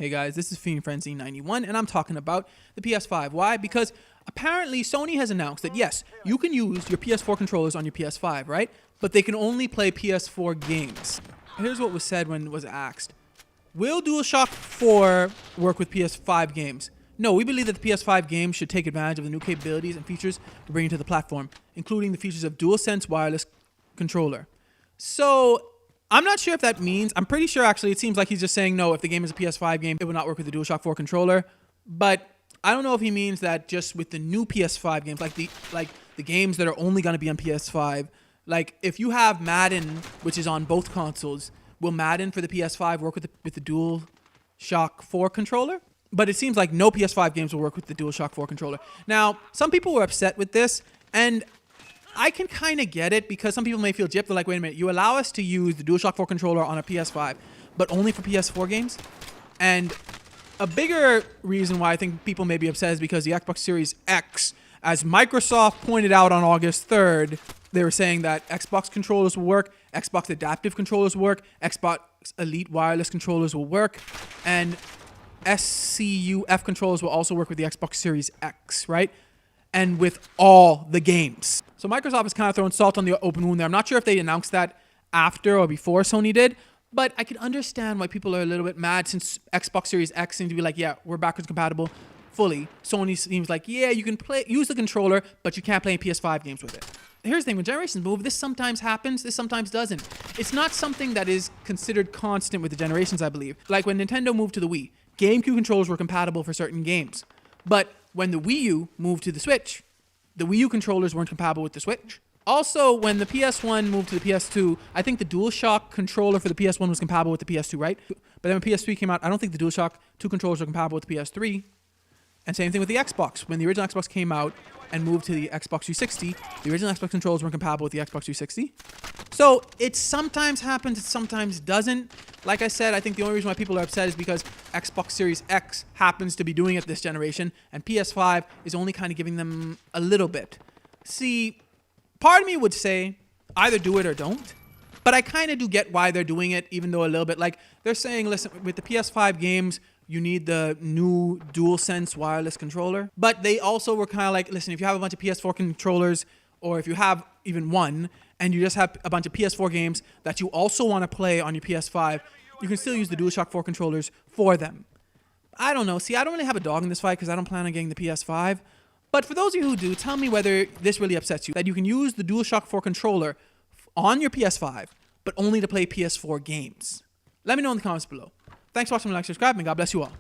Hey guys, this is Fiend Frenzy 91 and I'm talking about the PS5. Why? Because apparently Sony has announced that yes, you can use your PS4 controllers on your PS5, right? But they can only play PS4 games. Here's what was said when it was asked. Will DualShock 4 work with PS5 games? No, we believe that the PS5 games should take advantage of the new capabilities and features we're bringing to the platform, including the features of DualSense wireless controller. So, I'm not sure if that means, I'm pretty sure actually it seems like he's just saying no, if the game is a PS5 game, it will not work with the DualShock 4 controller. But I don't know if he means that just with the new PS5 games, like the games that are only going to be on PS5. Like if you have Madden, which is on both consoles, will Madden for the PS5 work with the DualShock 4 controller? But it seems like no PS5 games will work with the DualShock 4 controller. Now, some people were upset with this, and I can kind of get it because some people may feel gypped. They're like, wait a minute, you allow us to use the DualShock 4 controller on a PS5, but only for PS4 games? And a bigger reason why I think people may be upset is because the Xbox Series X, as Microsoft pointed out on August 3rd, they were saying that Xbox controllers will work, Xbox adaptive controllers will work, Xbox Elite wireless controllers will work, and SCUF controllers will also work with the Xbox Series X, right? And with all the games. So Microsoft is kind of throwing salt on the open wound there. I'm not sure if they announced that after or before Sony did, but I can understand why people are a little bit mad since Xbox Series X seems to be like, yeah, we're backwards compatible fully. Sony seems like, yeah, you can use the controller, but you can't play PS5 games with it. Here's the thing, when generations move, this sometimes happens, this sometimes doesn't. It's not something that is considered constant with the generations, I believe. Like when Nintendo moved to the Wii, GameCube controllers were compatible for certain games. But when the Wii U moved to the Switch, the Wii U controllers weren't compatible with the Switch. Also, when the PS1 moved to the PS2, I think the DualShock controller for the PS1 was compatible with the PS2, right? But then when PS3 came out, I don't think the DualShock 2 controllers were compatible with the PS3. And same thing with the Xbox. When the original Xbox came out and moved to the Xbox 360, the original Xbox controllers weren't compatible with the Xbox 360. So it sometimes happens, it sometimes doesn't. Like I said, I think the only reason why people are upset is because Xbox Series X happens to be doing it this generation, and PS5 is only kind of giving them a little bit. See, part of me would say either do it or don't, but I kind of do get why they're doing it, even though a little bit. Like, they're saying, listen, with the PS5 games, you need the new DualSense wireless controller. But they also were kind of like, listen, if you have a bunch of PS4 controllers, or if you have even one, and you just have a bunch of PS4 games that you also want to play on your PS5, you can still use the DualShock 4 controllers for them. I don't know. See, I don't really have a dog in this fight because I don't plan on getting the PS5. But for those of you who do, tell me whether this really upsets you, that you can use the DualShock 4 controller on your PS5, but only to play PS4 games. Let me know in the comments below. Thanks for watching, like, subscribe, and God bless you all.